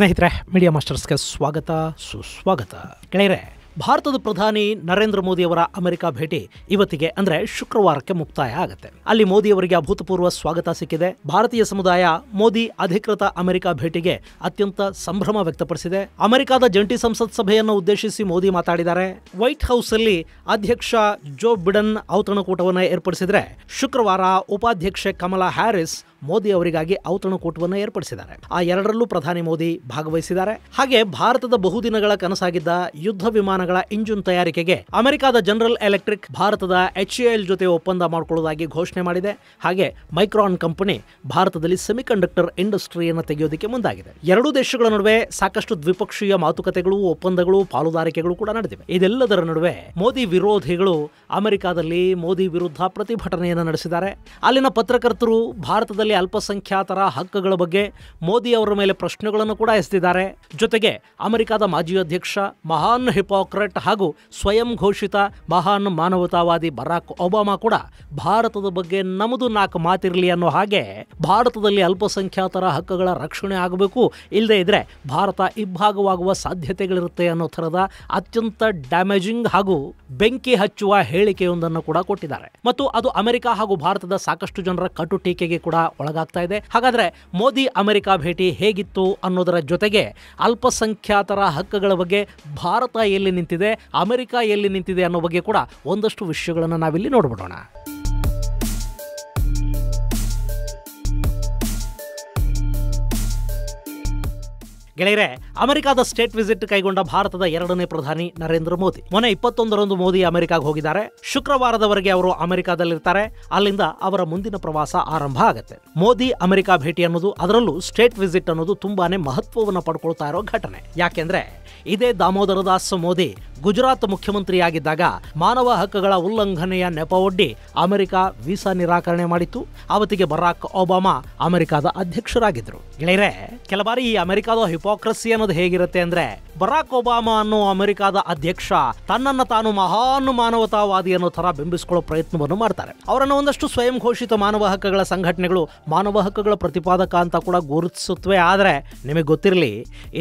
ಸ್ನೇಹಿತರೆ, ಮೀಡಿಯಾ ಮಾಸ್ಟರ್ಸ್ಗೆ ಸ್ವಾಗತ ಸುಸ್ವಾಗತ. ಗೆಳೆಯರೆ, ಭಾರತದ ಪ್ರಧಾನಿ ನರೇಂದ್ರ ಮೋದಿ ಅವರ ಅಮೆರಿಕ ಭೇಟಿ ಇವತ್ತಿಗೆ ಅಂದರೆ ಶುಕ್ರವಾರಕ್ಕೆ ಮುಕ್ತಾಯ ಆಗುತ್ತೆ. ಅಲ್ಲಿ ಮೋದಿ ಅವರಿಗೆ ಅಭೂತಪೂರ್ವ ಸ್ವಾಗತ ಸಿಕ್ಕಿದೆ. ಭಾರತೀಯ ಸಮುದಾಯ ಮೋದಿ ಅಧಿಕೃತ ಅಮೆರಿಕ ಭೇಟಿಗೆ ಅತ್ಯಂತ ಸಂಭ್ರಮ ವ್ಯಕ್ತಪಡಿಸಿದೆ. ಅಮೆರಿಕದ ಜಂಟಿ ಸಂಸತ್ ಸಭೆಯನ್ನು ಉದ್ದೇಶಿಸಿ ಮೋದಿ ಮಾತಾಡಿದ್ದಾರೆ. ವೈಟ್ ಹೌಸ್ ಅಲ್ಲಿ ಅಧ್ಯಕ್ಷ ಜೋ ಬಿಡನ್ ಔತಣಕೂಟವನ್ನು ಏರ್ಪಡಿಸಿದ್ರೆ, ಶುಕ್ರವಾರ ಉಪಾಧ್ಯಕ್ಷೆ ಕಮಲಾ ಹ್ಯಾರಿಸ್ ಮೋದಿ ಅವರಿಗಾಗಿ ಔತಣಕೂಟವನ್ನು ಏರ್ಪಡಿಸಿದ್ದಾರೆ. ಆ ಎರಡರಲ್ಲೂ ಪ್ರಧಾನಿ ಮೋದಿ ಭಾಗವಹಿಸಿದ್ದಾರೆ. ಹಾಗೆ ಭಾರತದ ಬಹುದಿನಗಳ ಕನಸಾಗಿದ್ದ ಯುದ್ಧ ವಿಮಾನಗಳ ಇಂಜಿನ್ ತಯಾರಿಕೆಗೆ ಅಮೆರಿಕದ ಜನರಲ್ ಎಲೆಕ್ಟ್ರಿಕ್ ಭಾರತದ HAL ಜೊತೆ ಒಪ್ಪಂದ ಮಾಡಿಕೊಳ್ಳುವುದಾಗಿ ಘೋಷಣೆ ಮಾಡಿದೆ. ಹಾಗೆ ಮೈಕ್ರಾನ್ ಕಂಪನಿ ಭಾರತದಲ್ಲಿ ಸೆಮಿಕಂಡಕ್ಟರ್ ಇಂಡಸ್ಟ್ರಿಯನ್ನು ತೆಗೆಯೋದಕ್ಕೆ ಮುಂದಾಗಿದೆ. ಎರಡೂ ದೇಶಗಳ ನಡುವೆ ಸಾಕಷ್ಟು ದ್ವಿಪಕ್ಷೀಯ ಮಾತುಕತೆಗಳು, ಒಪ್ಪಂದಗಳು, ಪಾಲುದಾರಿಕೆಗಳು ಕೂಡ ನಡೆದಿವೆ. ಇದೆಲ್ಲದರ ನಡುವೆ ಮೋದಿ ವಿರೋಧಿಗಳು ಅಮೆರಿಕದಲ್ಲಿ ಮೋದಿ ವಿರುದ್ಧ ಪ್ರತಿಭಟನೆಯನ್ನು ನಡೆಸಿದ್ದಾರೆ. ಅಲ್ಲಿನ ಪತ್ರಕರ್ತರು ಭಾರತದಲ್ಲಿ ಅಲ್ಪಸಂಖ್ಯಾತರ ಹಕ್ಕುಗಳ ಬಗ್ಗೆ ಮೋದಿ ಅವರ ಮೇಲೆ ಪ್ರಶ್ನೆಗಳನ್ನು ಕೂಡ ಎಸೆದಿದ್ದಾರೆ. ಜೊತೆಗೆ ಅಮೆರಿಕದ ಮಾಜಿ ಅಧ್ಯಕ್ಷ, ಮಹಾನ್ ಹಿಪೋಕ್ರೆಟ್ ಹಾಗೂ ಸ್ವಯಂ ಘೋಷಿತ ಮಹಾನ್ ಮಾನವತಾವಾದಿ ಬರಾಕ್ ಒಬಾಮಾ ಕೂಡ ಭಾರತದ ಬಗ್ಗೆ ನಮ್ಮದು ನಾಲ್ಕು ಮಾತಿರಲಿ ಅನ್ನೋ ಹಾಗೆ ಭಾರತದಲ್ಲಿ ಅಲ್ಪಸಂಖ್ಯಾತರ ಹಕ್ಕುಗಳ ರಕ್ಷಣೆ ಆಗಬೇಕು, ಇಲ್ಲದೆ ಇದ್ರೆ ಭಾರತ ಇಬ್ಬಾಗವಾಗುವ ಸಾಧ್ಯತೆಗಳಿರುತ್ತೆ ಅನ್ನೋ ಥರದ ಅತ್ಯಂತ ಡ್ಯಾಮೇಜಿಂಗ್ ಹಾಗೂ ಬೆಂಕಿ ಹಚ್ಚುವ ಹೇಳಿಕೆಯೊಂದನ್ನು ಕೂಡ ಕೊಟ್ಟಿದ್ದಾರೆ. ಮತ್ತು ಅದು ಅಮೆರಿಕ ಹಾಗೂ ಭಾರತದ ಸಾಕಷ್ಟು ಜನರ ಕಟು ಟೀಕೆಗೆ ಕೂಡ ಒಳಗಾಗ್ತಾ ಇದೆ. ಹಾಗಾದ್ರೆ ಮೋದಿ ಅಮೆರಿಕ ಭೇಟಿ ಹೇಗಿತ್ತು ಅನ್ನೋದರ ಜೊತೆಗೆ ಅಲ್ಪಸಂಖ್ಯಾತರ ಹಕ್ಕುಗಳ ಬಗ್ಗೆ ಭಾರತ ಎಲ್ಲಿ ನಿಂತಿದೆ, ಅಮೆರಿಕ ಎಲ್ಲಿ ನಿಂತಿದೆ ಅನ್ನೋ ಬಗ್ಗೆ ಕೂಡ ಒಂದಷ್ಟು ವಿಷಯಗಳನ್ನು ನಾವಿಲ್ಲಿ ನೋಡ್ಬಿಡೋಣ. ಗೆಳೆಯರೆ, ಅಮೆರಿಕದ ಸ್ಟೇಟ್ ವಿಸಿಟ್ ಕೈಗೊಂಡ ಭಾರತದ ಎರಡನೇ ಪ್ರಧಾನಿ ನರೇಂದ್ರ ಮೋದಿ ಮೊನ್ನೆ 21ರಂದು ಮೋದಿ ಅಮೆರಿಕಾಗೆ ಹೋಗಿದ್ದಾರೆ. ಶುಕ್ರವಾರದವರೆಗೆ ಅವರು ಅಮೆರಿಕಾದಲ್ಲಿರ್ತಾರೆ. ಅಲ್ಲಿಂದ ಅವರ ಮುಂದಿನ ಪ್ರವಾಸ ಆರಂಭ ಆಗುತ್ತೆ. ಮೋದಿ ಅಮೆರಿಕ ಭೇಟಿ ಅನ್ನೋದು, ಅದರಲ್ಲೂ ಸ್ಟೇಟ್ ವಿಸಿಟ್ ಅನ್ನೋದು ತುಂಬಾನೇ ಮಹತ್ವವನ್ನು ಪಡ್ಕೊಳ್ತಾ ಇರೋ ಘಟನೆ. ಯಾಕೆಂದ್ರೆ ಇದೇ ದಾಮೋದರ ದಾಸ್ ಮೋದಿ ಗುಜರಾತ್ ಮುಖ್ಯಮಂತ್ರಿಯಾಗಿದ್ದಾಗ ಮಾನವ ಹಕ್ಕುಗಳ ಉಲ್ಲಂಘನೆಯ ನೆಪವೊಡ್ಡಿ ಅಮೆರಿಕ ವೀಸಾ ನಿರಾಕರಣೆ ಮಾಡಿತ್ತು. ಅವತ್ತಿಗೆ ಬರಾಕ್ ಒಬಾಮಾ ಅಮೆರಿಕದ ಅಧ್ಯಕ್ಷರಾಗಿದ್ರು. ಗೆಳೆಯರೆ, ಕೆಲ ಬಾರಿ ಈ ಅಮೆರಿಕದ ಹಿಪೋಕ್ರಸಿ ಅನ್ನೋದು ಹೇಗಿರುತ್ತೆ ಅಂದ್ರೆ, ಬರಾಕ್ ಒಬಾಮಾ ಅನ್ನೋ ಅಮೆರಿಕದ ಅಧ್ಯಕ್ಷ ತನ್ನನ್ನು ತಾನು ಮಹಾನ್ ಮಾನವತಾವಾದಿ ಅನ್ನೋ ತರ ಬಿಂಬಿಸಿಕೊಳ್ಳೋ ಪ್ರಯತ್ನವನ್ನು ಮಾಡ್ತಾರೆ. ಅವರನ್ನು ಒಂದಷ್ಟು ಸ್ವಯಂ ಘೋಷಿತ ಮಾನವ ಹಕ್ಕುಗಳ ಸಂಘಟನೆಗಳು ಮಾನವ ಹಕ್ಕುಗಳ ಪ್ರತಿಪಾದಕ ಅಂತ ಕೂಡ ಗುರುತಿಸುತ್ತವೆ. ಆದರೆ ನಿಮಗೆ ಗೊತ್ತಿರಲಿ,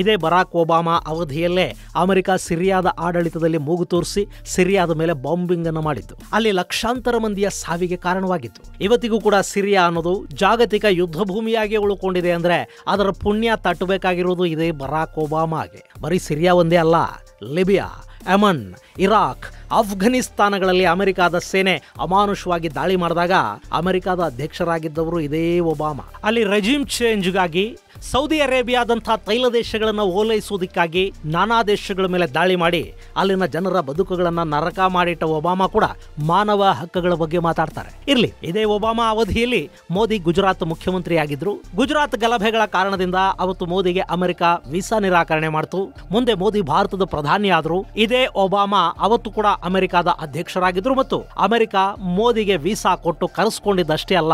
ಇದೇ ಬರಾಕ್ ಒಬಾಮಾ ಅವಧಿಯಲ್ಲೇ ಅಮೆರಿಕ ಸಿರಿಯಾದ ಆಡಳಿತದಲ್ಲಿ ಮೂಗು ತೋರಿಸಿ ಸಿರಿಯಾದ ಮೇಲೆ ಬಾಂಬಿಂಗ್ ಅನ್ನು ಮಾಡಿದ್ದು. ಅಲ್ಲಿ ಲಕ್ಷಾಂತರ ಮಂದಿಯ ಸಾವಿಗೆ ಕಾರಣವಾಗಿತ್ತು. ಇವತ್ತಿಗೂ ಕೂಡ ಸಿರಿಯಾ ಅನ್ನೋದು ಜಾಗತಿಕ ಯುದ್ಧ ಭೂಮಿಯಾಗಿ ಉಳ್ಕೊಂಡಿದೆ ಅಂದ್ರೆ ಅದರ ಪುಣ್ಯ ತಟ್ಟಬೇಕಾಗಿರುವುದು ಇದೇ ಬರಾಕ್ ಒಬಾಮಾಗೆ. ಬರೀ ಸಿರಿಯಾ ಒಂದೇ ಅಲ್ಲ, ಲಿಬಿಯಾ, ಯಮನ್, ಇರಾಕ್, ಅಫ್ಘಾನಿಸ್ತಾನಗಳಲ್ಲಿ ಅಮೆರಿಕದ ಸೇನೆ ಅಮಾನುಷವಾಗಿ ದಾಳಿ ಮಾಡಿದಾಗ ಅಮೆರಿಕದ ಅಧ್ಯಕ್ಷರಾಗಿದ್ದವರು ಇದೇ ಒಬಾಮಾ. ಅಲ್ಲಿ ರೆಜಿಮ್ ಚೇಂಜ್ಗಾಗಿ ಸೌದಿ ಅರೇಬಿಯಾದಂಥ ತೈಲ ದೇಶಗಳನ್ನು ಓಲೈಸುವುದಕ್ಕಾಗಿ ನಾನಾ ದೇಶಗಳ ಮೇಲೆ ದಾಳಿ ಮಾಡಿ ಅಲ್ಲಿನ ಜನರ ಬದುಕುಗಳನ್ನು ನರಕ ಮಾಡಿಟ್ಟ ಒಬಾಮಾ ಕೂಡ ಮಾನವ ಹಕ್ಕುಗಳ ಬಗ್ಗೆ ಮಾತಾಡ್ತಾರೆ. ಇರ್ಲಿ, ಇದೇ ಒಬಾಮಾ ಅವಧಿಯಲ್ಲಿ ಮೋದಿ ಗುಜರಾತ್ ಮುಖ್ಯಮಂತ್ರಿಯಾಗಿದ್ರು. ಗುಜರಾತ್ ಗಲಭೆಗಳ ಕಾರಣದಿಂದ ಅವತ್ತು ಮೋದಿಗೆ ಅಮೆರಿಕ ವೀಸಾ ನಿರಾಕರಣೆ ಮಾಡಿತು. ಮುಂದೆ ಮೋದಿ ಭಾರತದ ಪ್ರಧಾನಿ ಆದರು. ಇದೇ ಒಬಾಮಾ ಅವತ್ತು ಕೂಡ ಅಮೆರಿಕದ ಅಧ್ಯಕ್ಷರಾಗಿದ್ರು ಮತ್ತು ಅಮೆರಿಕ ಮೋದಿಗೆ ವೀಸಾ ಕೊಟ್ಟು ಕರೆಸ್ಕೊಂಡಿದ್ದಷ್ಟೇ ಅಲ್ಲ,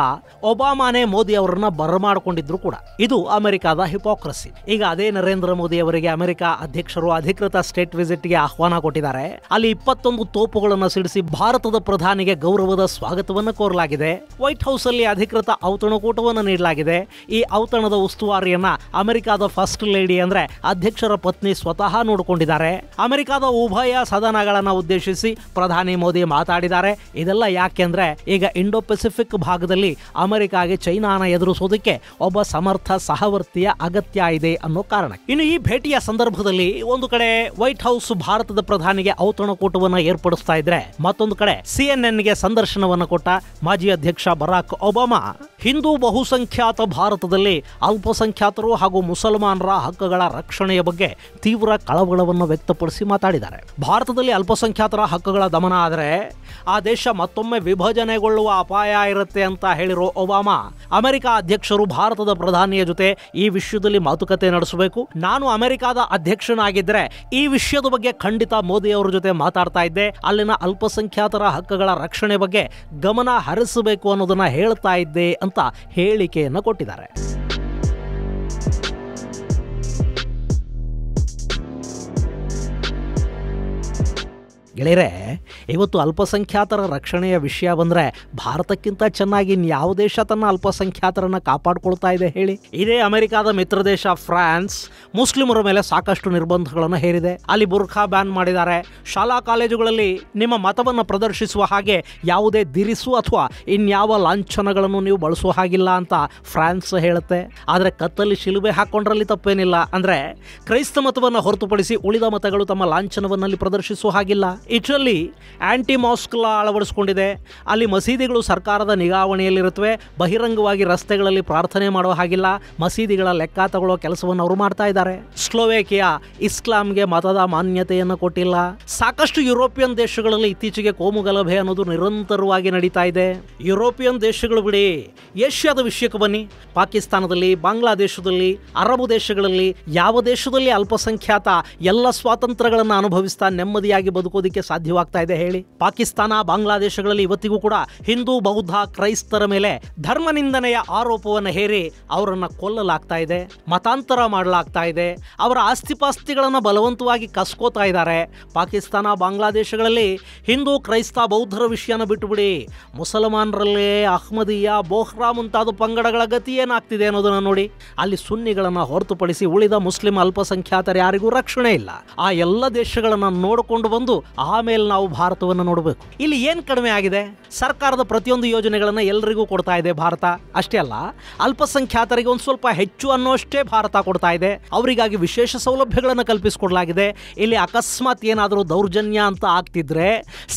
ಒಬಾಮಾನೇ ಮೋದಿ ಅವರನ್ನ ಬರಮಾಡಿಕೊಂಡಿದ್ರು ಕೂಡ. ಇದು ಅಮೆರಿಕದ ಹಿಪೋಕ್ರಸಿ. ಈಗ ಅದೇ ನರೇಂದ್ರ ಮೋದಿ ಅವರಿಗೆ ಅಮೆರಿಕ ಅಧ್ಯಕ್ಷರು ಅಧಿಕೃತ ಸ್ಟೇಟ್ ವಿಸಿಟ್ಗೆ ಆಹ್ವಾನ ಕೊಟ್ಟಿದ್ದಾರೆ. ಅಲ್ಲಿ 21 ತೋಪುಗಳನ್ನು ಸಿಡಿಸಿ ಭಾರತದ ಪ್ರಧಾನಿಗೆ ಗೌರವದ ಸ್ವಾಗತವನ್ನು ಕೋರಲಾಗಿದೆ. ವೈಟ್ ಹೌಸ್ ಅಲ್ಲಿ ಅಧಿಕೃತ ಔತಣಕೂಟವನ್ನು ನೀಡಲಾಗಿದೆ. ಈ ಔತಣದ ಉಸ್ತುವಾರಿಯನ್ನ ಅಮೆರಿಕದ ಫಸ್ಟ್ ಲೇಡಿ ಅಂದ್ರೆ ಅಧ್ಯಕ್ಷರ ಪತ್ನಿ ಸ್ವತಃ ನೋಡಿಕೊಂಡಿದ್ದಾರೆ. ಅಮೆರಿಕದ ಉಭಯ ಸದನಗಳನ್ನು ಉದ್ದೇಶಿಸಿ ಪ್ರಧಾನಿ ಮೋದಿ ಮಾತಾಡಿದ್ದಾರೆ. ಇದೆಲ್ಲ ಯಾಕೆಂದ್ರೆ ಈಗ ಇಂಡೋ ಪೆಸಿಫಿಕ್ ಭಾಗದಲ್ಲಿ ಅಮೆರಿಕಾಗೆ ಚೈನಾನ ಎದುರಿಸೋದಕ್ಕೆ ಒಬ್ಬ ಸಮರ್ಥ ಸಹವರ್ತಿಯ ಅಗತ್ಯ ಇದೆ ಅನ್ನೋ ಕಾರಣ. ಇನ್ನು ಈ ಭೇಟಿಯ ಸಂದರ್ಭದಲ್ಲಿ ಒಂದು ಕಡೆ ವೈಟ್ ಹೌಸ್ ಭಾರತದ ಪ್ರಧಾನಿಗೆ ಔತಣಕೂಟವನ್ನು ಏರ್ಪಡಿಸ್ತಾ ಇದ್ರೆ, ಮತ್ತೊಂದು ಕಡೆ CNN ಗೆ ಸಂದರ್ಶನವನ್ನು ಕೊಟ್ಟ ಮಾಜಿ ಅಧ್ಯಕ್ಷ ಬರಾಕ್ ಒಬಾಮಾ ಹಿಂದೂ ಬಹುಸಂಖ್ಯಾತ ಭಾರತದಲ್ಲಿ ಅಲ್ಪಸಂಖ್ಯಾತರು ಹಾಗೂ ಮುಸಲ್ಮಾನರ ಹಕ್ಕುಗಳ ರಕ್ಷಣೆಯ ಬಗ್ಗೆ ತೀವ್ರ ಕಳವಳವನ್ನು ವ್ಯಕ್ತಪಡಿಸಿ ಮಾತಾಡಿದ್ದಾರೆ. ಭಾರತದಲ್ಲಿ ಅಲ್ಪಸಂಖ್ಯಾತರ ಹಕ್ಕುಗಳ ದಮನ ಆದರೆ ಆ ದೇಶ ಮತ್ತೊಮ್ಮೆ ವಿಭಜನೆಗೊಳ್ಳುವ ಅಪಾಯ ಇರುತ್ತೆ ಅಂತ ಹೇಳಿರೋ ಒಬಾಮಾ, ಅಮೆರಿಕ ಅಧ್ಯಕ್ಷರು ಭಾರತದ ಪ್ರಧಾನಿಯ ಜೊತೆ ಈ ವಿಷಯದಲ್ಲಿ ಮಾತುಕತೆ ನಡೆಸಬೇಕು. ನಾನು ಅಮೆರಿಕದ ಅಧ್ಯಕ್ಷನಾಗಿದ್ದರೆ ಈ ವಿಷಯದ ಬಗ್ಗೆ ಖಂಡಿತ ಮೋದಿ ಅವರ ಜೊತೆ ಮಾತಾಡ್ತಾ ಇದ್ದೆ. ಅಲ್ಲಿನ ಅಲ್ಪಸಂಖ್ಯಾತರ ಹಕ್ಕುಗಳ ರಕ್ಷಣೆ ಬಗ್ಗೆ ಗಮನ ಹರಿಸಬೇಕು ಅನ್ನೋದನ್ನ ಹೇಳ್ತಾ ಇದ್ದೆ ಅಂತ ಹೇಳಿಕೆಯನ್ನು ಕೊಟ್ಟಿದ್ದಾರೆ. ಗೆಳೆಯರೆ, ಇವತ್ತು ಅಲ್ಪಸಂಖ್ಯಾತರ ರಕ್ಷಣೆಯ ವಿಷಯ ಬಂದರೆ ಭಾರತಕ್ಕಿಂತ ಚೆನ್ನಾಗಿ ಇನ್ಯಾವ ದೇಶ ತನ್ನ ಅಲ್ಪಸಂಖ್ಯಾತರನ್ನು ಕಾಪಾಡಿಕೊಳ್ತಾ ಇದೆ ಹೇಳಿ? ಇದೇ ಅಮೆರಿಕಾದ ಮಿತ್ರ ದೇಶ ಫ್ರಾನ್ಸ್ ಮುಸ್ಲಿಮರ ಮೇಲೆ ಸಾಕಷ್ಟು ನಿರ್ಬಂಧಗಳನ್ನು ಹೇರಿದೆ. ಅಲ್ಲಿ ಬುರ್ಖಾ ಬ್ಯಾನ್ ಮಾಡಿದ್ದಾರೆ. ಶಾಲಾ ಕಾಲೇಜುಗಳಲ್ಲಿ ನಿಮ್ಮ ಮತವನ್ನು ಪ್ರದರ್ಶಿಸುವ ಹಾಗೆ ಯಾವುದೇ ದಿರಿಸು ಅಥವಾ ಇನ್ಯಾವ ಲಾಂಛನಗಳನ್ನು ನೀವು ಬಳಸುವ ಹಾಗಿಲ್ಲ ಅಂತ ಫ್ರಾನ್ಸ್ ಹೇಳುತ್ತೆ. ಆದರೆ ಕತ್ತಲ್ಲಿ ಶಿಲುಬೆ ಹಾಕೊಂಡ್ರಲ್ಲಿ ತಪ್ಪೇನಿಲ್ಲ. ಅಂದರೆ ಕ್ರೈಸ್ತ ಮತವನ್ನು ಹೊರತುಪಡಿಸಿ ಉಳಿದ ಮತಗಳು ತಮ್ಮ ಲಾಂಛನವನ್ನಲ್ಲಿ ಪ್ರದರ್ಶಿಸುವ ಹಾಗಿಲ್ಲ. ಇಟಲಿ ಆಂಟಿ ಮಾಸ್ಕ್ ಲಾ ಅಳವಡಿಸಿಕೊಂಡಿದೆ. ಅಲ್ಲಿ ಮಸೀದಿಗಳು ಸರ್ಕಾರದ ನಿಗಾವಣೆಯಲ್ಲಿರುತ್ತವೆ. ಬಹಿರಂಗವಾಗಿ ರಸ್ತೆಗಳಲ್ಲಿ ಪ್ರಾರ್ಥನೆ ಮಾಡುವ ಹಾಗಿಲ್ಲ. ಮಸೀದಿಗಳ ಲೆಕ್ಕ ತಗೊಳ್ಳೋ ಕೆಲಸವನ್ನು ಅವರು ಮಾಡ್ತಾ ಇದ್ದಾರೆ. ಸ್ಲೋವೇಕಿಯಾ ಇಸ್ಲಾಂಗೆ ಮತದ ಮಾನ್ಯತೆಯನ್ನು ಕೊಟ್ಟಿಲ್ಲ. ಸಾಕಷ್ಟು ಯುರೋಪಿಯನ್ ದೇಶಗಳಲ್ಲಿ ಇತ್ತೀಚೆಗೆ ಕೋಮುಗಲಭೆ ಅನ್ನೋದು ನಿರಂತರವಾಗಿ ನಡೀತಾ ಇದೆ. ಯುರೋಪಿಯನ್ ದೇಶಗಳು ಬಿಡಿ, ಏಷ್ಯಾದ ವಿಷಯಕ್ಕೆ ಬನ್ನಿ. ಪಾಕಿಸ್ತಾನದಲ್ಲಿ, ಬಾಂಗ್ಲಾದೇಶದಲ್ಲಿ, ಅರಬ್ ದೇಶಗಳಲ್ಲಿ ಯಾವ ದೇಶದಲ್ಲಿ ಅಲ್ಪಸಂಖ್ಯಾತ ಎಲ್ಲ ಸ್ವಾತಂತ್ರ್ಯಗಳನ್ನು ಅನುಭವಿಸ್ತಾ ನೆಮ್ಮದಿಯಾಗಿ ಬದುಕೋದಕ್ಕೆ ಸಾಧ್ಯವಾಗ್ತಾ ಇದೆ ಹೇಳಿ? ಪಾಕಿಸ್ತಾನ, ಬಾಂಗ್ಲಾದೇಶಗಳಲ್ಲಿ ಇವತ್ತಿಗೂ ಕೂಡ ಹಿಂದೂ, ಬೌದ್ಧ, ಕ್ರೈಸ್ತರ ಮೇಲೆ ಧರ್ಮ ನಿಂದನೆಯ ಆರೋಪವನ್ನು ಹೇರಿ ಅವರನ್ನು ಕೊಲ್ಲಲಾಗ್ತಾ ಇದೆ, ಮತಾಂತರ ಮಾಡಲಾಗ್ತಾ ಇದೆ, ಅವರ ಆಸ್ತಿಪಾಸ್ತಿಗಳನ್ನು ಬಲವಂತವಾಗಿ ಕಸ್ಕೋತಾ ಇದ್ದಾರೆ. ಪಾಕಿಸ್ತಾನ, ಬಾಂಗ್ಲಾದೇಶಗಳಲ್ಲಿ ಹಿಂದೂ, ಕ್ರೈಸ್ತ, ಬೌದ್ಧರ ವಿಷಯನ ಬಿಟ್ಟುಬಿಡಿ, ಮುಸಲ್ಮಾನರಲ್ಲೇ ಅಹ್ಮದಿಯಾ, ಬೋಹ್ರಾ ಮುಂತಾದ ಪಂಗಡಗಳ ಗತಿ ಏನಾಗ್ತಿದೆ ಅನ್ನೋದನ್ನು ನೋಡಿ. ಅಲ್ಲಿ ಸುನ್ನಿಗಳನ್ನು ಹೊರತುಪಡಿಸಿ ಉಳಿದ ಮುಸ್ಲಿಂ ಅಲ್ಪಸಂಖ್ಯಾತರ ಯಾರಿಗೂ ರಕ್ಷಣೆ ಇಲ್ಲ. ಆ ಎಲ್ಲ ದೇಶಗಳನ್ನು ನೋಡಿಕೊಂಡು ಬಂದು ಆಮೇಲೆ ನಾವು ಭಾರತವನ್ನು ನೋಡಬೇಕು. ಇಲ್ಲಿ ಏನು ಕಡಿಮೆ ಆಗಿದೆ? ಸರ್ಕಾರದ ಪ್ರತಿಯೊಂದು ಯೋಜನೆಗಳನ್ನು ಎಲ್ಲರಿಗೂ ಕೊಡ್ತಾ ಇದೆ ಭಾರತ. ಅಷ್ಟೇ ಅಲ್ಲ, ಅಲ್ಪಸಂಖ್ಯಾತರಿಗೆ ಒಂದು ಸ್ವಲ್ಪ ಹೆಚ್ಚು ಅನ್ನೋಷ್ಟೇ ಭಾರತ ಕೊಡ್ತಾ ಇದೆ. ಅವರಿಗಾಗಿ ವಿಶೇಷ ಸೌಲಭ್ಯಗಳನ್ನು ಕಲ್ಪಿಸಿಕೊಡಲಾಗಿದೆ. ಇಲ್ಲಿ ಅಕಸ್ಮಾತ್ ಏನಾದರೂ ದೌರ್ಜನ್ಯ ಅಂತ ಆಗ್ತಿದ್ರೆ,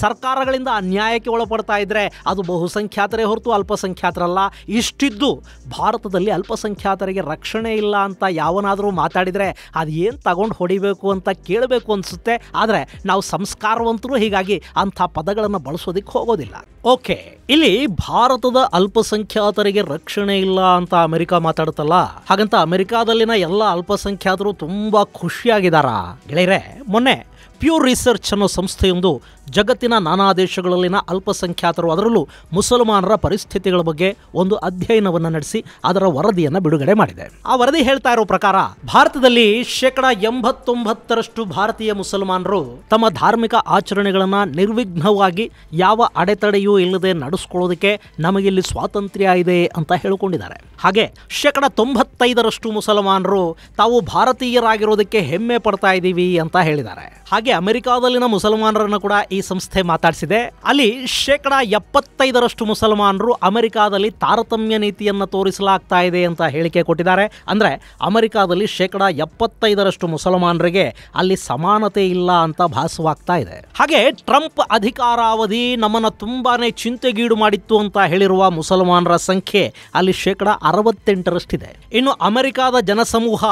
ಸರ್ಕಾರಗಳಿಂದ ಅನ್ಯಾಯಕ್ಕೆ ಒಳಪಡ್ತಾ ಇದ್ರೆ ಅದು ಬಹುಸಂಖ್ಯಾತರೇ ಹೊರತು ಅಲ್ಪಸಂಖ್ಯಾತರಲ್ಲ. ಇಷ್ಟಿದ್ದು ಭಾರತದಲ್ಲಿ ಅಲ್ಪಸಂಖ್ಯಾತರಿಗೆ ರಕ್ಷಣೆ ಇಲ್ಲ ಅಂತ ಯಾವನಾದರೂ ಮಾತಾಡಿದರೆ ಅದು ಏನು ತಗೊಂಡು ಹೊಡಿಬೇಕು ಅಂತ ಕೇಳಬೇಕು ಅನಿಸುತ್ತೆ. ಆದರೆ ನಾವು ಸಂಸ್ಕಾರವಂತರು, ಹೀಗಾಗಿ ಅಂಥ ಪದಗಳನ್ನು ಬಳಸೋದಕ್ಕೆ ಹೋಗೋದಿಲ್ಲ. ಓಕೆ, ಇಲ್ಲಿ ಭಾರತದ ಅಲ್ಪಸಂಖ್ಯಾತರಿಗೆ ರಕ್ಷಣೆ ಇಲ್ಲ ಅಂತ ಅಮೆರಿಕ ಮಾತಾಡುತ್ತಲ್ಲ, ಹಾಗಂತ ಅಮೆರಿಕಾದಲ್ಲಿನ ಎಲ್ಲ ಅಲ್ಪಸಂಖ್ಯಾತರು ತುಂಬಾ ಖುಷಿಯಾಗಿದ್ದಾರಾ? ಗೆಳೆಯರೆ, ಮೊನ್ನೆ ಪ್ಯೂರ್ ರಿಸರ್ಚ್ ಅನ್ನೋ ಸಂಸ್ಥೆಯೊಂದು ಜಗತ್ತಿನ ನಾನಾ ದೇಶಗಳಲ್ಲಿನ ಅಲ್ಪಸಂಖ್ಯಾತರು, ಅದರಲ್ಲೂ ಮುಸಲ್ಮಾನರ ಪರಿಸ್ಥಿತಿಗಳ ಬಗ್ಗೆ ಒಂದು ಅಧ್ಯಯನವನ್ನು ನಡೆಸಿ ಅದರ ವರದಿಯನ್ನು ಬಿಡುಗಡೆ ಮಾಡಿದೆ. ಆ ವರದಿ ಹೇಳ್ತಾ ಇರೋ ಪ್ರಕಾರ ಭಾರತದಲ್ಲಿ 89% ಭಾರತೀಯ ಮುಸಲ್ಮಾನರು ತಮ್ಮ ಧಾರ್ಮಿಕ ಆಚರಣೆಗಳನ್ನು ನಿರ್ವಿಘ್ನವಾಗಿ ಯಾವ ಅಡೆತಡೆಯೂ ಇಲ್ಲದೆ ನಡೆಸ್ಕೊಳ್ಳೋದಕ್ಕೆ ನಮಗಿಲ್ಲಿ ಸ್ವಾತಂತ್ರ್ಯ ಇದೆ ಅಂತ ಹೇಳಿಕೊಂಡಿದ್ದಾರೆ. ಹಾಗೆ 95% ಮುಸಲ್ಮಾನರು ತಾವು ಭಾರತೀಯರಾಗಿರೋದಕ್ಕೆ ಹೆಮ್ಮೆ ಪಡ್ತಾ ಇದ್ದೀವಿ ಅಂತ ಹೇಳಿದ್ದಾರೆ. ಹಾಗೆ ಅಮೆರಿಕಾದಲ್ಲಿನ ಮುಸಲ್ಮಾನರನ್ನು ಕೂಡ ಈ ಸಂಸ್ಥೆ ಮಾತಾಡಿಸಿದೆ. ಅಲ್ಲಿ 75% ಮುಸಲ್ಮಾನರು ಅಮೆರಿಕಾದಲ್ಲಿ ತಾರತಮ್ಯ ನೀತಿಯನ್ನು ತೋರಿಸಲಾಗ್ತಾ ಇದೆ ಅಂತ ಹೇಳಿಕೆ ಕೊಟ್ಟಿದ್ದಾರೆ. ಅಂದ್ರೆ ಅಮೆರಿಕಾದಲ್ಲಿ 75% ಮುಸಲ್ಮಾನರಿಗೆ ಅಲ್ಲಿ ಸಮಾನತೆ ಇಲ್ಲ ಅಂತ ಭಾಸವಾಗ್ತಾ ಇದೆ. ಹಾಗೆ ಟ್ರಂಪ್ ಅಧಿಕಾರಾವಧಿ ನಮ್ಮನ್ನು ತುಂಬಾನೇ ಚಿಂತೆಗೀಡು ಮಾಡಿತ್ತು ಅಂತ ಹೇಳಿರುವ ಮುಸಲ್ಮಾನರ ಸಂಖ್ಯೆ ಅಲ್ಲಿ 68%. ಇನ್ನು ಅಮೆರಿಕಾದ ಜನಸಮೂಹ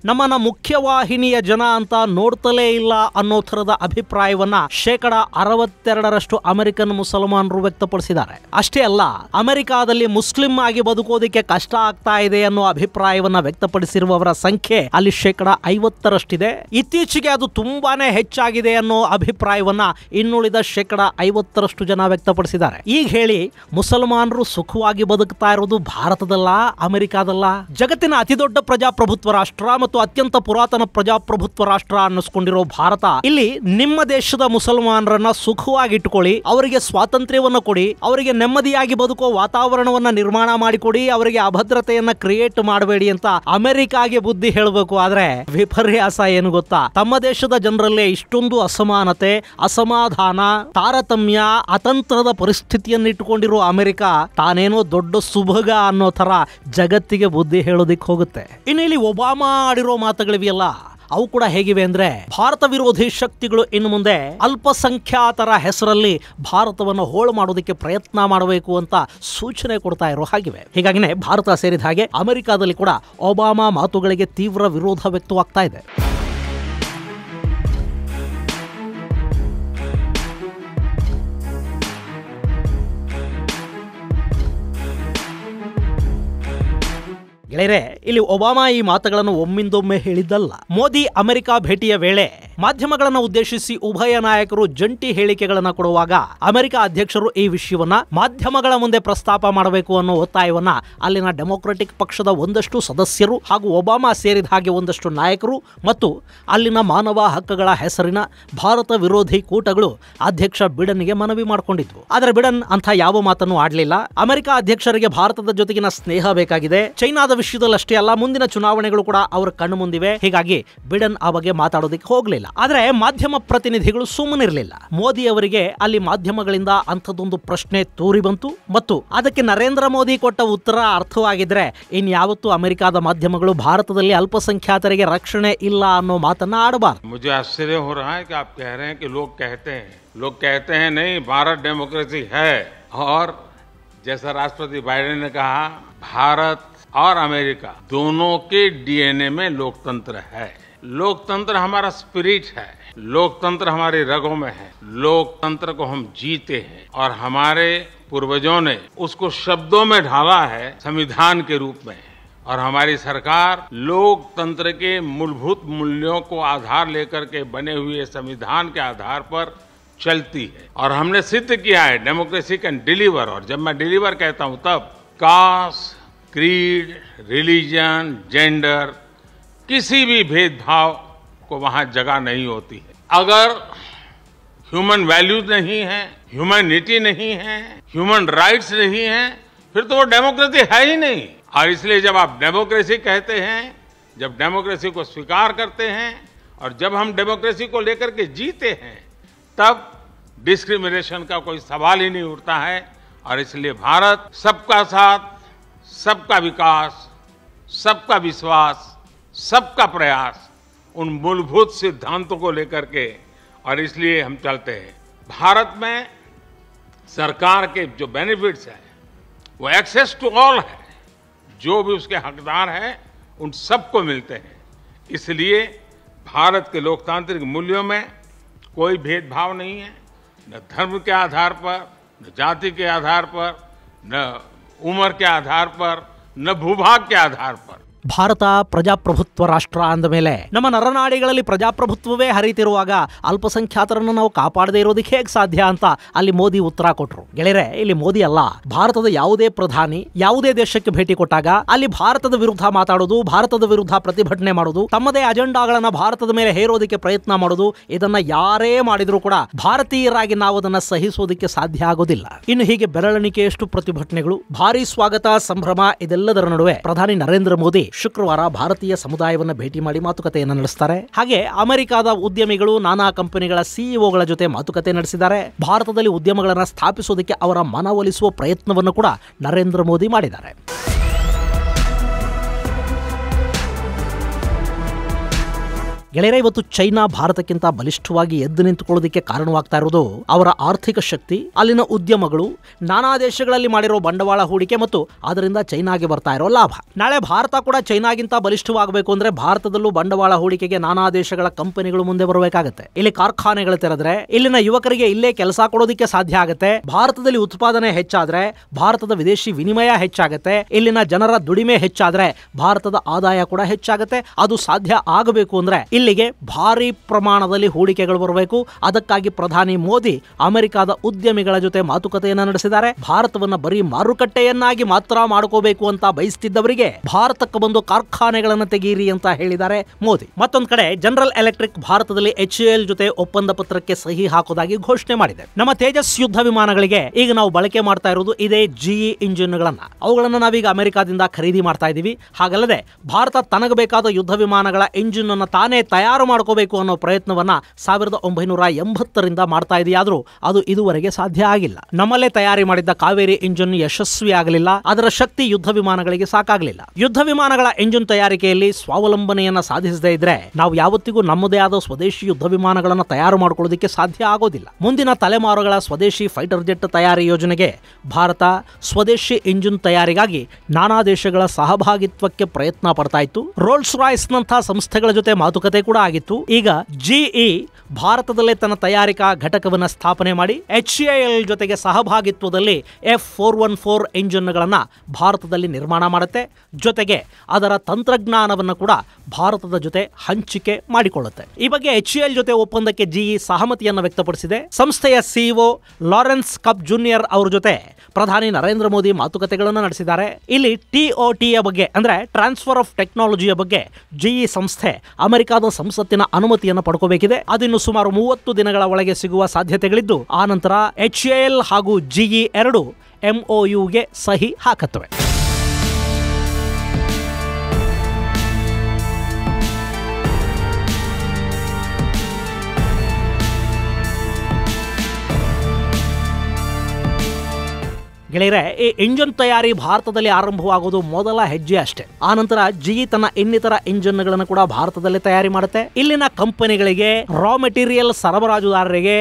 ನಮ್ಮನ್ನ ಮುಖ್ಯವಾಹಿನಿಯ ಜನ ಅಂತ ನೋಡ್ತಲೇ ಇಲ್ಲ ಅನ್ನೋ ಥರದ ಅಭಿಪ್ರಾಯವನ್ನ 62% ಅಮೆರಿಕನ್ ಮುಸಲ್ಮಾನರು ವ್ಯಕ್ತಪಡಿಸಿದ್ದಾರೆ. ಅಷ್ಟೇ ಅಲ್ಲ, ಅಮೆರಿಕಾದಲ್ಲಿ ಮುಸ್ಲಿಂ ಆಗಿ ಬದುಕೋದಕ್ಕೆ ಕಷ್ಟ ಆಗ್ತಾ ಇದೆ ಅನ್ನೋ ಅಭಿಪ್ರಾಯವನ್ನ ವ್ಯಕ್ತಪಡಿಸಿರುವವರ ಸಂಖ್ಯೆ ಅಲ್ಲಿ 50%. ಇತ್ತೀಚೆಗೆ ಅದು ತುಂಬಾನೇ ಹೆಚ್ಚಾಗಿದೆ ಅನ್ನೋ ಅಭಿಪ್ರಾಯವನ್ನ ಇನ್ನುಳಿದ 50% ಜನ ವ್ಯಕ್ತಪಡಿಸಿದ್ದಾರೆ. ಈಗ ಹೇಳಿ, ಮುಸಲ್ಮಾನರು ಸುಖವಾಗಿ ಬದುಕ್ತಾ ಇರೋದು ಭಾರತದಲ್ಲ, ಅಮೆರಿಕಾದಲ್ಲ? ಜಗತ್ತಿನ ಅತಿದೊಡ್ಡ ಪ್ರಜಾಪ್ರಭುತ್ವ ರಾಷ್ಟ್ರ ಮತ್ತು ಅತ್ಯಂತ ಪುರಾತನ ಪ್ರಜಾಪ್ರಭುತ್ವ ರಾಷ್ಟ್ರ ಅನ್ನಿಸ್ಕೊಂಡಿರೋ ಭಾರತ ಇಲ್ಲಿ ನಿಮ್ಮ ದೇಶದ ಮುಸಲ್ಮಾನರನ್ನ ಸುಖವಾಗಿಟ್ಟುಕೊಳ್ಳಿ, ಅವರಿಗೆ ಸ್ವಾತಂತ್ರ್ಯವನ್ನು ಕೊಡಿ, ಅವರಿಗೆ ನೆಮ್ಮದಿಯಾಗಿ ಬದುಕೋ ವಾತಾವರಣವನ್ನ ನಿರ್ಮಾಣ ಮಾಡಿಕೊಡಿ, ಅವರಿಗೆ ಅಭದ್ರತೆಯನ್ನ ಕ್ರಿಯೇಟ್ ಮಾಡಬೇಡಿ ಅಂತ ಅಮೆರಿಕಾಗೆ ಬುದ್ಧಿ ಹೇಳಬೇಕು. ಆದ್ರೆ ವಿಪರ್ಯಾಸ ಏನು ಗೊತ್ತಾ? ತಮ್ಮ ದೇಶದ ಜನರಲ್ಲೇ ಇಷ್ಟೊಂದು ಅಸಮಾನತೆ, ಅಸಮಾಧಾನ, ತಾರತಮ್ಯ, ಅತಂತ್ರದ ಪರಿಸ್ಥಿತಿಯನ್ನು ಇಟ್ಟುಕೊಂಡಿರೋ ಅಮೆರಿಕ ತಾನೇನೋ ದೊಡ್ಡ ಸುಭಗ ಅನ್ನೋ ತರ ಜಗತ್ತಿಗೆ ಬುದ್ಧಿ ಹೇಳೋದಿಕ್ ಹೋಗುತ್ತೆ. ಇನ್ನು ಇಲ್ಲಿ ಒಬಾಮಾ ಆಡಿರೋ ಮಾತುಗಳಿವೆಯಲ್ಲ, ಅವು ಕೂಡ ಹೇಗಿವೆ ಅಂದ್ರೆ, ಭಾರತ ವಿರೋಧಿ ಶಕ್ತಿಗಳು ಇನ್ನು ಮುಂದೆ ಅಲ್ಪಸಂಖ್ಯಾತರ ಹೆಸರಲ್ಲಿ ಭಾರತವನ್ನು ಹೋಳು ಮಾಡೋದಕ್ಕೆ ಪ್ರಯತ್ನ ಮಾಡಬೇಕು ಅಂತ ಸೂಚನೆ ಕೊಡ್ತಾ ಇರೋ ಹಾಗಿವೆ. ಹೀಗಾಗಿನೇ ಭಾರತ ಸೇರಿದ ಹಾಗೆ ಅಮೆರಿಕಾದಲ್ಲಿ ಕೂಡ ಒಬಾಮಾ ಮಾತುಗಳಿಗೆ ತೀವ್ರ ವಿರೋಧ ವ್ಯಕ್ತವಾಗ್ತಾ ಇದೆ. ಗೆಳೆಯರೆ, ಇಲ್ಲಿ ಒಬಾಮಾ ಈ ಮಾತುಗಳನ್ನು ಒಮ್ಮಿಂದೊಮ್ಮೆ ಹೇಳಿದ್ದಲ್ಲ. ಮೋದಿ ಅಮೆರಿಕ ಭೇಟಿಯ ವೇಳೆ ಮಾಧ್ಯಮಗಳನ್ನು ಉದ್ದೇಶಿಸಿ ಉಭಯ ನಾಯಕರು ಜಂಟಿ ಹೇಳಿಕೆಗಳನ್ನು ಕೊಡುವಾಗ ಅಮೆರಿಕ ಅಧ್ಯಕ್ಷರು ಈ ವಿಷಯವನ್ನ ಮಾಧ್ಯಮಗಳ ಮುಂದೆ ಪ್ರಸ್ತಾಪ ಮಾಡಬೇಕು ಅನ್ನೋ ಒತ್ತಾಯವನ್ನ ಅಲ್ಲಿನ ಡೆಮೊಕ್ರೆಟಿಕ್ ಪಕ್ಷದ ಒಂದಷ್ಟು ಸದಸ್ಯರು ಹಾಗೂ ಒಬಾಮಾ ಸೇರಿದ ಹಾಗೆ ಒಂದಷ್ಟು ನಾಯಕರು ಮತ್ತು ಅಲ್ಲಿನ ಮಾನವ ಹಕ್ಕುಗಳ ಹೆಸರಿನ ಭಾರತ ವಿರೋಧಿ ಕೂಟಗಳು ಅಧ್ಯಕ್ಷ ಬಿಡನ್ಗೆ ಮನವಿ ಮಾಡಿಕೊಂಡಿದ್ವು. ಆದರೆ ಬಿಡನ್ ಅಂತ ಯಾವ ಮಾತನ್ನು ಆಡಲಿಲ್ಲ. ಅಮೆರಿಕ ಅಧ್ಯಕ್ಷರಿಗೆ ಭಾರತದ ಜೊತೆಗಿನ ಸ್ನೇಹ ಬೇಕಾಗಿದೆ, ಚೈನಾದ ವಿಷಯದಲ್ಲಿ ಅಷ್ಟೇ ಅಲ್ಲ, ಮುಂದಿನ ಚುನಾವಣೆಗಳು ಕೂಡ ಅವರ ಕಣ್ಣು ಮುಂದಿವೆ. ಹೀಗಾಗಿ ಬಿಡನ್ ಆ ಬಗ್ಗೆ ಮಾತಾಡೋದಕ್ಕೆ ಹೋಗಲಿಲ್ಲ. ಆದರೆ ಮಾಧ್ಯಮ ಪ್ರತಿನಿಧಿಗಳು ಸುಮ್ಮನಿರಲಿಲ್ಲ. ಮೋದಿ ಅವರಿಗೆ ಅಲ್ಲಿ ಮಾಧ್ಯಮಗಳಿಂದ ಅಂಥದ್ದೊಂದು ಪ್ರಶ್ನೆ ತೂರಿ ಬಂತು ಮತ್ತು ಅದಕ್ಕೆ ನರೇಂದ್ರ ಮೋದಿ ಕೊಟ್ಟ ಉತ್ತರ ಅರ್ಥವಾಗಿದ್ರೆ ಇನ್ಯಾವತ್ತೂ ಅಮೆರಿಕದ ಮಾಧ್ಯಮಗಳು ಭಾರತದಲ್ಲಿ ಅಲ್ಪಸಂಖ್ಯಾತರಿಗೆ ರಕ್ಷಣೆ ಇಲ್ಲ ಅನ್ನೋ ಮಾತನ್ನ ಆಡಬಾರದು. मुझे आश्चर्य हो रहा है कि आप कह रहे हैं कि लोग कहते हैं नहीं, भारत डेमोक्रेसी है। और जैसा राष्ट्रपति बाइडेन ने कहा, भारत और अमेरिका दोनों के डीएनए में लोकतंत्र है। लोकतंत्र हमारा स्पिरिट है, लोकतंत्र हमारी रगों में है, लोकतंत्र को हम जीते हैं और हमारे पूर्वजों ने उसको शब्दों में ढाला है संविधान के रूप में। और हमारी सरकार लोकतंत्र के मूलभूत मूल्यों को आधार लेकर के बने हुए संविधान के आधार पर चलती है। और हमने सिद्ध किया है डेमोक्रेसी कैन डिलीवर। और जब मैं डिलीवर कहता हूं तब कास्ट, क्रीड, रिलीजन, जेंडर, किसी भी भेदभाव को वहां जगह नहीं होती है। अगर ह्यूमन वैल्यूज नहीं है, ह्यूमैनिटी नहीं है, ह्यूमन राइट्स नहीं है, फिर तो वो डेमोक्रेसी है ही नहीं। और इसलिए जब आप डेमोक्रेसी कहते हैं, जब डेमोक्रेसी को स्वीकार करते हैं और जब हम डेमोक्रेसी को लेकर के जीते हैं, तब डिस्क्रिमिनेशन का कोई सवाल ही नहीं उठता है। और इसलिए भारत सबका साथ, सबका विकास, सबका विश्वास, सबका प्रयास, उन मूलभूत सिद्धांतों को लेकर के, और इसलिए हम चलते हैं। भारत में सरकार के जो बेनिफिट्स हैं वो एक्सेस टू ऑल है, जो भी उसके हकदार हैं उन सबको मिलते हैं। इसलिए भारत के लोकतांत्रिक मूल्यों में कोई भेदभाव नहीं है, न धर्म के आधार पर, न जाति के आधार पर, न उम्र के आधार पर, न भूभाग के आधार पर। ಭಾರತ ಪ್ರಜಾಪ್ರಭುತ್ವ ರಾಷ್ಟ್ರ ಅಂದ ಮೇಲೆ ನಮ್ಮ ನರನಾಡಿಗಳಲ್ಲಿ ಪ್ರಜಾಪ್ರಭುತ್ವವೇ ಹರಿತಿರುವಾಗ ಅಲ್ಪಸಂಖ್ಯಾತರನ್ನು ನಾವು ಕಾಪಾಡದೇ ಇರೋದಕ್ಕೆ ಹೇಗೆ ಸಾಧ್ಯ ಅಂತ ಅಲ್ಲಿ ಮೋದಿ ಉತ್ತರ ಕೊಟ್ಟರು. ಗೆಳೆಯರೆ, ಇಲ್ಲಿ ಮೋದಿ ಅಲ್ಲ, ಭಾರತದ ಯಾವುದೇ ಪ್ರಧಾನಿ ಯಾವುದೇ ದೇಶಕ್ಕೆ ಭೇಟಿ ಕೊಟ್ಟಾಗ ಅಲ್ಲಿ ಭಾರತದ ವಿರುದ್ಧ ಮಾತಾಡೋದು, ಭಾರತದ ವಿರುದ್ಧ ಪ್ರತಿಭಟನೆ ಮಾಡೋದು, ತಮ್ಮದೇ ಅಜೆಂಡಾಗಳನ್ನ ಭಾರತದ ಮೇಲೆ ಹೇರೋದಕ್ಕೆ ಪ್ರಯತ್ನ ಮಾಡೋದು, ಇದನ್ನ ಯಾರೇ ಮಾಡಿದ್ರು ಕೂಡ ಭಾರತೀಯರಾಗಿ ನಾವು ಅದನ್ನ ಸಹಿಸೋದಕ್ಕೆ ಸಾಧ್ಯ ಆಗೋದಿಲ್ಲ. ಇನ್ನು ಹೀಗೆ ಬೆರಳೆಣಿಕೆಯಷ್ಟು ಪ್ರತಿಭಟನೆಗಳು, ಭಾರಿ ಸ್ವಾಗತ, ಸಂಭ್ರಮ, ಇದೆಲ್ಲದರ ನಡುವೆ ಪ್ರಧಾನಿ ನರೇಂದ್ರ ಮೋದಿ ಶುಕ್ರವಾರ ಭಾರತೀಯ ಸಮುದಾಯವನ್ನು ಭೇಟಿ ಮಾಡಿ ಮಾತುಕತೆಯನ್ನು ನಡೆಸುತ್ತಾರೆ. ಹಾಗೆ ಅಮೆರಿಕದ ಉದ್ಯಮಿಗಳು, ನಾನಾ ಕಂಪನಿಗಳ ಸಿಇಒಗಳ ಜೊತೆ ಮಾತುಕತೆ ನಡೆಸಿದ್ದಾರೆ. ಭಾರತದಲ್ಲಿ ಉದ್ಯಮಗಳನ್ನು ಸ್ಥಾಪಿಸೋದಕ್ಕೆ ಅವರ ಮನವೊಲಿಸುವ ಪ್ರಯತ್ನವನ್ನು ಕೂಡ ನರೇಂದ್ರ ಮೋದಿ ಮಾಡಿದ್ದಾರೆ. ಗೆಳೆಯರೆ, ಇವತ್ತು ಚೈನಾ ಭಾರತಕ್ಕಿಂತ ಬಲಿಷ್ಠವಾಗಿ ಎದ್ದು ನಿಂತುಕೊಳ್ಳೋದಕ್ಕೆ ಕಾರಣವಾಗ್ತಾ ಇರೋದು ಅವರ ಆರ್ಥಿಕ ಶಕ್ತಿ, ಅಲ್ಲಿನ ಉದ್ಯಮಗಳು, ನಾನಾ ದೇಶಗಳಲ್ಲಿ ಮಾಡಿರೋ ಬಂಡವಾಳ ಹೂಡಿಕೆ ಮತ್ತು ಅದರಿಂದ ಚೈನಾಗೆ ಬರ್ತಾ ಇರೋ ಲಾಭ. ನಾಳೆ ಭಾರತ ಕೂಡ ಚೈನಾಗಿಂತ ಬಲಿಷ್ಠವಾಗಬೇಕು ಅಂದ್ರೆ ಭಾರತದಲ್ಲೂ ಬಂಡವಾಳ ಹೂಡಿಕೆಗೆ ನಾನಾ ದೇಶಗಳ ಕಂಪನಿಗಳು ಮುಂದೆ ಬರಬೇಕಾಗುತ್ತೆ. ಇಲ್ಲಿ ಕಾರ್ಖಾನೆಗಳು ತೆರೆದ್ರೆ ಇಲ್ಲಿನ ಯುವಕರಿಗೆ ಇಲ್ಲೇ ಕೆಲಸ ಕೊಡೋದಕ್ಕೆ ಸಾಧ್ಯ ಆಗುತ್ತೆ. ಭಾರತದಲ್ಲಿ ಉತ್ಪಾದನೆ ಹೆಚ್ಚಾದ್ರೆ ಭಾರತದ ವಿದೇಶಿ ವಿನಿಮಯ ಹೆಚ್ಚಾಗುತ್ತೆ. ಇಲ್ಲಿನ ಜನರ ದುಡಿಮೆ ಹೆಚ್ಚಾದ್ರೆ ಭಾರತದ ಆದಾಯ ಕೂಡ ಹೆಚ್ಚಾಗುತ್ತೆ. ಅದು ಸಾಧ್ಯ ಆಗಬೇಕು ಅಂದ್ರೆ ಇಲ್ಲಿಗೆ ಭಾರಿ ಪ್ರಮಾಣದಲ್ಲಿ ಹೂಡಿಕೆಗಳು ಬರಬೇಕು. ಅದಕ್ಕಾಗಿ ಪ್ರಧಾನಿ ಮೋದಿ ಅಮೆರಿಕದ ಉದ್ಯಮಿಗಳ ಜೊತೆ ಮಾತುಕತೆಯನ್ನು ನಡೆಸಿದ್ದಾರೆ. ಭಾರತವನ್ನ ಬರೀ ಮಾರುಕಟ್ಟೆಯನ್ನಾಗಿ ಮಾತ್ರ ಮಾಡ್ಕೋಬೇಕು ಅಂತ ಬಯಸ್ತಿದ್ದವರಿಗೆ ಭಾರತಕ್ಕೆ ಬಂದು ಕಾರ್ಖಾನೆಗಳನ್ನು ತೆಗೀರಿ ಅಂತ ಹೇಳಿದ್ದಾರೆ ಮೋದಿ. ಮತ್ತೊಂದು ಕಡೆ ಜನರಲ್ ಎಲೆಕ್ಟ್ರಿಕ್ ಭಾರತದಲ್ಲಿ HAL ಜೊತೆ ಒಪ್ಪಂದ ಪತ್ರಕ್ಕೆ ಸಹಿ ಹಾಕೋದಾಗಿ ಘೋಷಣೆ ಮಾಡಿದೆ. ನಮ್ಮ ತೇಜಸ್ ಯುದ್ಧ ವಿಮಾನಗಳಿಗೆ ಈಗ ನಾವು ಬಳಕೆ ಮಾಡ್ತಾ ಇರೋದು ಇದೇ GE ಇಂಜಿನ್ಗಳನ್ನ. ಅವುಗಳನ್ನ ನಾವೀಗ ಅಮೆರಿಕದಿಂದ ಖರೀದಿ ಮಾಡ್ತಾ ಇದೀವಿ. ಹಾಗಲ್ಲದೆ ಭಾರತ ತನಗೆ ಬೇಕಾದ ಯುದ್ಧ ವಿಮಾನಗಳ ಇಂಜಿನ್ ಅನ್ನು ತಾನೇ ತಯಾರು ಮಾಡ್ಕೋಬೇಕು ಅನ್ನೋ ಪ್ರಯತ್ನವನ್ನ 1980ರಿಂದ ಮಾಡ್ತಾ ಇದೆಯಾದ್ರೂ ಅದು ಇದುವರೆಗೆ ಸಾಧ್ಯ ಆಗಿಲ್ಲ. ನಮ್ಮಲ್ಲೇ ತಯಾರಿ ಮಾಡಿದ್ದ ಕಾವೇರಿ ಇಂಜಿನ್ ಯಶಸ್ವಿ ಆಗಲಿಲ್ಲ. ಅದರ ಶಕ್ತಿ ಯುದ್ಧ ವಿಮಾನಗಳಿಗೆ ಸಾಕಾಗಲಿಲ್ಲ. ಯುದ್ಧ ವಿಮಾನಗಳ ಇಂಜಿನ್ ತಯಾರಿಕೆಯಲ್ಲಿ ಸ್ವಾವಲಂಬನೆಯನ್ನ ಸಾಧಿಸದೇ ಇದ್ರೆ ನಾವು ಯಾವತ್ತಿಗೂ ನಮ್ಮದೇ ಆದ ಸ್ವದೇಶಿ ಯುದ್ಧ ವಿಮಾನಗಳನ್ನು ತಯಾರು ಮಾಡ್ಕೊಳ್ಳೋದಕ್ಕೆ ಸಾಧ್ಯ ಆಗೋದಿಲ್ಲ. ಮುಂದಿನ ತಲೆಮಾರುಗಳ ಸ್ವದೇಶಿ ಫೈಟರ್ ಜೆಟ್ ತಯಾರಿ ಯೋಜನೆಗೆ ಭಾರತ ಸ್ವದೇಶಿ ಇಂಜಿನ್ ತಯಾರಿಗಾಗಿ ನಾನಾ ದೇಶಗಳ ಸಹಭಾಗಿತ್ವಕ್ಕೆ ಪ್ರಯತ್ನ ಪಡ್ತಾ ಇತ್ತು. ರೋಲ್ಸ್ ರಾಯ್ಸ್ ನಂತಹ ಸಂಸ್ಥೆಗಳ ಜೊತೆ ಮಾತುಕತೆ ಮಾತುಕತೆ ಕೂಡ ಆಗಿತ್ತು. ಈಗ ಜಿಇ ಭಾರತದಲ್ಲೇ ತನ್ನ ತಯಾರಿಕಾ ಘಟಕವನ್ನ ಸ್ಥಾಪನೆ ಮಾಡಿ HAL ಜೊತೆಗೆ ಸಹಭಾಗಿತ್ವದಲ್ಲಿ F414 ಇಂಜಿನ್ಗಳನ್ನ ಭಾರತದಲ್ಲಿ ನಿರ್ಮಾಣ ಮಾಡುತ್ತೆ. ಜೊತೆಗೆ ಅದರ ತಂತ್ರಜ್ಞಾನವನ್ನು ಕೂಡ ಭಾರತದ ಜೊತೆ ಹಂಚಿಕೆ ಮಾಡಿಕೊಳ್ಳುತ್ತೆ. ಈ ಬಗ್ಗೆ HAL ಜೊತೆ ಒಪ್ಪಂದಕ್ಕೆ ಜಿಇ ಸಹಮತಿಯನ್ನು ವ್ಯಕ್ತಪಡಿಸಿದೆ. ಸಂಸ್ಥೆಯ ಸಿಇಒ ಲಾರೆನ್ಸ್ ಕಪ್ ಜೂನಿಯರ್ ಅವರ ಜೊತೆ ಪ್ರಧಾನಿ ನರೇಂದ್ರ ಮೋದಿ ಮಾತುಕತೆಗಳನ್ನು ನಡೆಸಿದ್ದಾರೆ. ಇಲ್ಲಿ TOTಯ ಬಗ್ಗೆ ಅಂದ್ರೆ ಟ್ರಾನ್ಸ್ಫರ್ ಆಫ್ ಟೆಕ್ನಾಲಜಿಯ ಬಗ್ಗೆ ಜಿಇ ಸಂಸ್ಥೆ ಅಮೆರಿಕದ ಸಂಸತ್ತಿನ ಅನುಮತಿಯನ್ನು ಪಡ್ಕೋಬೇಕಿದೆ. ಅದಿನ್ನು ಸುಮಾರು 30 ದಿನಗಳ ಒಳಗೆ ಸಿಗುವ ಸಾಧ್ಯತೆಗಳಿದ್ದು ಆ ನಂತರ HAL ಹಾಗೂ ಜಿಇ ಎರಡು MOUಗೆ ಸಹಿ ಹಾಕುತ್ತವೆ. ಗೆಳೆಯರೆ, ಈ ಇಂಜಿನ್ ತಯಾರಿ ಭಾರತದಲ್ಲಿ ಆರಂಭವಾಗುವುದು ಮೊದಲ ಹೆಜ್ಜೆ ಅಷ್ಟೇ. ಆನಂತರ ಜಿಇ ತನ್ನ ಇನ್ನಿತರ ಇಂಜಿನ್ಗಳನ್ನು ಕೂಡ ಭಾರತದಲ್ಲಿ ತಯಾರಿ ಮಾಡುತ್ತೆ. ಇಲ್ಲಿನ ಕಂಪನಿಗಳಿಗೆ, ರಾ ಮೆಟೀರಿಯಲ್ ಸರಬರಾಜುದಾರರಿಗೆ,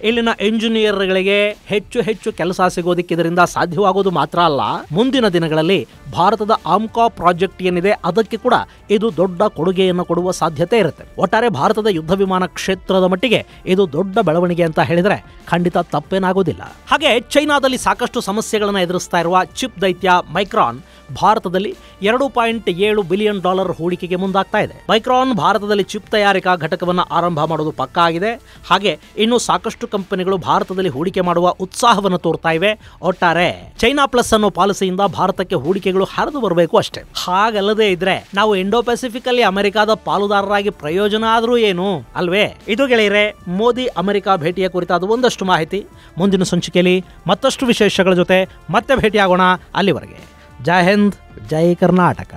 ಇಲ್ಲಿನ ಇಂಜಿನಿಯರ್ಗಳಿಗೆ ಹೆಚ್ಚು ಕೆಲಸ ಸಿಗೋದಕ್ಕೆ ಇದರಿಂದ ಸಾಧ್ಯವಾಗೋದು ಮಾತ್ರ ಅಲ್ಲ, ಮುಂದಿನ ದಿನಗಳಲ್ಲಿ ಭಾರತದ ಆಮ್ಕಾ ಪ್ರಾಜೆಕ್ಟ್ ಏನಿದೆ ಅದಕ್ಕೆ ಕೂಡ ಇದು ದೊಡ್ಡ ಕೊಡುಗೆಯನ್ನು ಕೊಡುವ ಸಾಧ್ಯತೆ ಇರುತ್ತೆ. ಒಟ್ಟಾರೆ ಭಾರತದ ಯುದ್ಧ ವಿಮಾನ ಕ್ಷೇತ್ರದ ಮಟ್ಟಿಗೆ ಇದು ದೊಡ್ಡ ಬೆಳವಣಿಗೆ ಅಂತ ಹೇಳಿದ್ರೆ ಖಂಡಿತ ತಪ್ಪೇನಾಗೋದಿಲ್ಲ. ಹಾಗೆ ಚೈನಾದಲ್ಲಿ ಸಾಕಷ್ಟು ಸಮಸ್ಯೆಗಳನ್ನು ಎದುರಿಸ್ತಾ ಇರುವ ಚಿಪ್ ದೈತ್ಯ ಮೈಕ್ರಾನ್ ಭಾರತದಲ್ಲಿ $2.7 ಬಿಲಿಯನ್ ಹೂಡಿಕೆಗೆ ಮುಂದಾಗ್ತಾ ಇದೆ. ಮೈಕ್ರಾನ್ ಭಾರತದಲ್ಲಿ ಚಿಪ್ ತಯಾರಿಕಾ ಘಟಕವನ್ನು ಆರಂಭ ಮಾಡೋದು ಪಕ್ಕಾ ಆಗಿದೆ. ಹಾಗೆ ಇನ್ನು ಸಾಕಷ್ಟು ಕಂಪನಿಗಳು ಭಾರತದಲ್ಲಿ ಹೂಡಿಕೆ ಮಾಡುವ ಉತ್ಸಾಹವನ್ನು ತೋರ್ತಾ ಇವೆ. ಒಟ್ಟಾರೆ ಚೈನಾ ಪ್ಲಸ್ ಅನ್ನೋ ಪಾಲಿಸಿಯಿಂದ ಭಾರತಕ್ಕೆ ಹೂಡಿಕೆಗಳು ಹರಿದು ಬರಬೇಕು ಅಷ್ಟೇ. ಹಾಗಲ್ಲದೆ ಇದ್ರೆ ನಾವು ಇಂಡೋ ಪೆಸಿಫಿಕ್ ಅಲ್ಲಿ ಅಮೆರಿಕಾದ ಪಾಲುದಾರರಾಗಿ ಪ್ರಯೋಜನ ಆದ್ರೂ ಏನು ಅಲ್ವೇ? ಇದು ಗೆಳೆಯರೆ ಮೋದಿ ಅಮೆರಿಕ ಭೇಟಿಯ ಕುರಿತಾದ ಒಂದಷ್ಟು ಮಾಹಿತಿ. ಮುಂದಿನ ಸಂಚಿಕೆಯಲ್ಲಿ ಮತ್ತಷ್ಟು ವಿಶೇಷಗಳ ಜೊತೆ ಮತ್ತೆ ಭೇಟಿಯಾಗೋಣ. ಅಲ್ಲಿವರೆಗೆ ಜೈ ಹಿಂದ್, ಜೈ ಕರ್ನಾಟಕ.